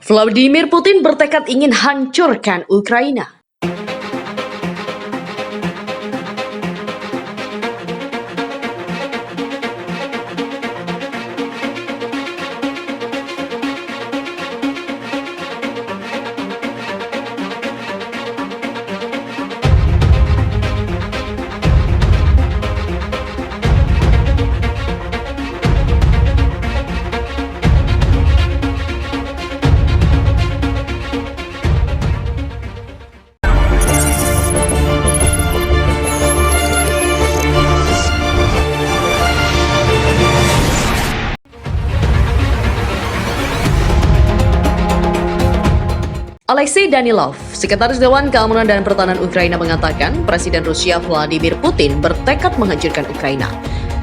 Vladimir Putin bertekad ingin hancurkan Ukraina. Alexei Danilov, Sekretaris Dewan Keamanan dan Pertahanan Ukraina mengatakan Presiden Rusia Vladimir Putin bertekad menghancurkan Ukraina.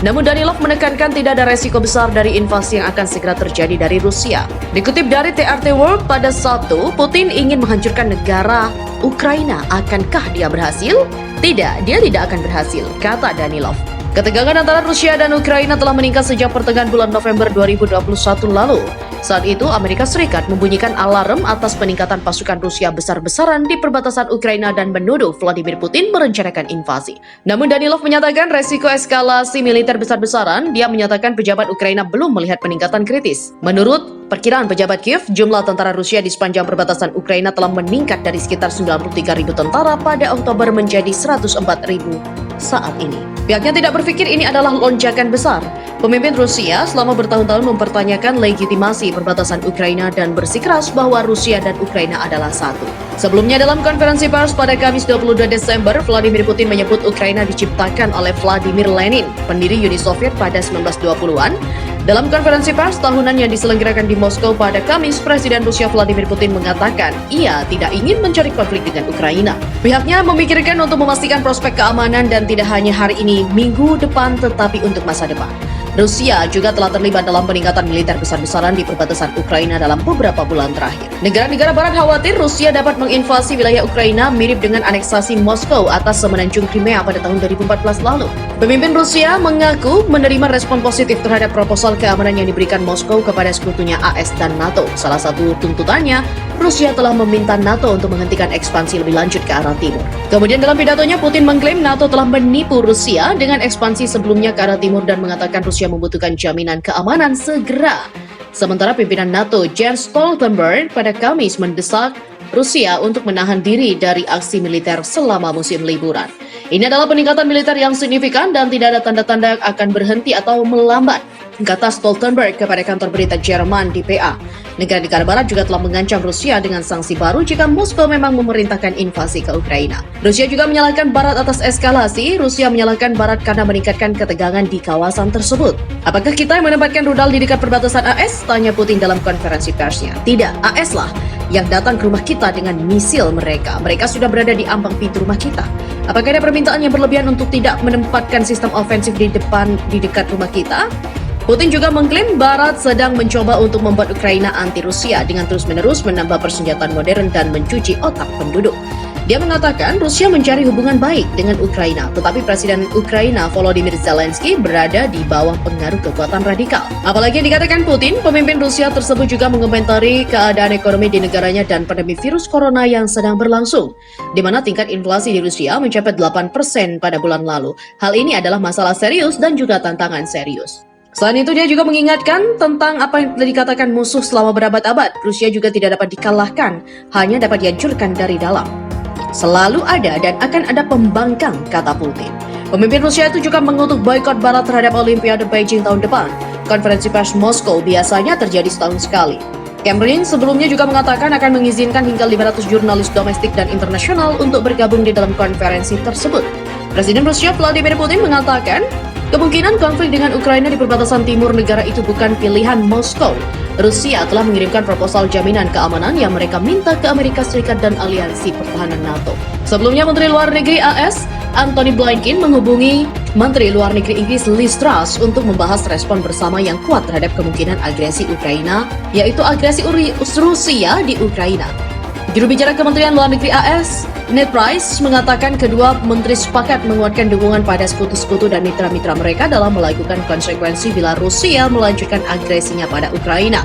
Namun Danilov menekankan tidak ada resiko besar dari invasi yang akan segera terjadi dari Rusia. Dikutip dari TRT World pada Sabtu, Putin ingin menghancurkan negara Ukraina. Akankah dia berhasil? Tidak, dia tidak akan berhasil, kata Danilov. Ketegangan antara Rusia dan Ukraina telah meningkat sejak pertengahan bulan November 2021 lalu. Saat itu, Amerika Serikat membunyikan alarm atas peningkatan pasukan Rusia besar-besaran di perbatasan Ukraina dan menuduh Vladimir Putin merencanakan invasi. Namun Danilov menyatakan resiko eskalasi militer besar-besaran. Dia menyatakan pejabat Ukraina belum melihat peningkatan kritis. Menurut perkiraan pejabat Kiev, jumlah tentara Rusia di sepanjang perbatasan Ukraina telah meningkat dari sekitar 93.000 tentara pada Oktober menjadi 104.000 saat ini. Pihaknya tidak berpikir ini adalah lonjakan besar. Pemimpin Rusia selama bertahun-tahun mempertanyakan legitimasi perbatasan Ukraina dan bersikeras bahwa Rusia dan Ukraina adalah satu. Sebelumnya dalam konferensi pers pada Kamis 22 Desember, Vladimir Putin menyebut Ukraina diciptakan oleh Vladimir Lenin, pendiri Uni Soviet pada 1920-an. Dalam konferensi pers tahunan yang diselenggarakan di Moskow pada Kamis, Presiden Rusia Vladimir Putin mengatakan ia tidak ingin mencari konflik dengan Ukraina. Pihaknya memikirkan untuk memastikan prospek keamanan dan tidak hanya hari ini, minggu depan, tetapi untuk masa depan. Rusia juga telah terlibat dalam peningkatan militer besar-besaran di perbatasan Ukraina dalam beberapa bulan terakhir. Negara-negara barat khawatir Rusia dapat menginvasi wilayah Ukraina mirip dengan aneksasi Moskow atas semenanjung Crimea pada tahun 2014 lalu. Pemimpin Rusia mengaku menerima respon positif terhadap proposal keamanan yang diberikan Moskow kepada sekutunya AS dan NATO. Salah satu tuntutannya, Rusia telah meminta NATO untuk menghentikan ekspansi lebih lanjut ke arah timur. Kemudian dalam pidatonya, Putin mengklaim NATO telah menipu Rusia dengan ekspansi sebelumnya ke arah timur dan mengatakan Rusia membutuhkan jaminan keamanan segera. Sementara pimpinan NATO Jens Stoltenberg pada Kamis mendesak Rusia untuk menahan diri dari aksi militer selama musim liburan. Ini adalah peningkatan militer yang signifikan dan tidak ada tanda-tanda akan berhenti atau melambat, kata Stoltenberg kepada kantor berita Jerman DPA. Negara-negara barat juga telah mengancam Rusia dengan sanksi baru jika Moskow memang memerintahkan invasi ke Ukraina. Rusia juga menyalahkan barat atas eskalasi. Rusia menyalahkan barat karena meningkatkan ketegangan di kawasan tersebut. Apakah kita yang menempatkan rudal di dekat perbatasan AS? Tanya Putin dalam konferensi persnya. Tidak, AS lah yang datang ke rumah kita dengan misil mereka. Mereka sudah berada di ambang pintu rumah kita. Apakah ada permintaan yang berlebihan untuk tidak menempatkan sistem ofensif di dekat rumah kita? Putin juga mengklaim Barat sedang mencoba untuk membuat Ukraina anti-Rusia dengan terus-menerus menambah persenjataan modern dan mencuci otak penduduk. Dia mengatakan Rusia mencari hubungan baik dengan Ukraina, tetapi Presiden Ukraina Volodymyr Zelensky berada di bawah pengaruh kekuatan radikal. Apalagi yang dikatakan Putin, pemimpin Rusia tersebut juga mengomentari keadaan ekonomi di negaranya dan pandemi virus corona yang sedang berlangsung, di mana tingkat inflasi di Rusia mencapai 8% pada bulan lalu. Hal ini adalah masalah serius dan juga tantangan serius. Selain itu, dia juga mengingatkan tentang apa yang telah dikatakan musuh selama berabad-abad. Rusia juga tidak dapat dikalahkan, hanya dapat dihancurkan dari dalam. Selalu ada dan akan ada pembangkang, kata Putin. Pemimpin Rusia itu juga mengutuk boikot Barat terhadap Olimpiade Beijing tahun depan. Konferensi pers Moskow biasanya terjadi setahun sekali. Kremlin sebelumnya juga mengatakan akan mengizinkan hingga 500 jurnalis domestik dan internasional untuk bergabung di dalam konferensi tersebut. Presiden Rusia Vladimir Putin mengatakan, kemungkinan konflik dengan Ukraina di perbatasan timur negara itu bukan pilihan Moskow. Rusia telah mengirimkan proposal jaminan keamanan yang mereka minta ke Amerika Serikat dan aliansi pertahanan NATO. Sebelumnya, Menteri Luar Negeri AS, Antony Blinken, menghubungi Menteri Luar Negeri Inggris Liz Truss untuk membahas respon bersama yang kuat terhadap kemungkinan agresi Ukraina, yaitu agresi Rusia di Ukraina. Juru bicara Kementerian Luar Negeri AS, Ned Price, mengatakan kedua menteri sepakat menguatkan dukungan pada sekutu-sekutu dan mitra-mitra mereka dalam melakukan konsekuensi bila Rusia melanjutkan agresinya pada Ukraina.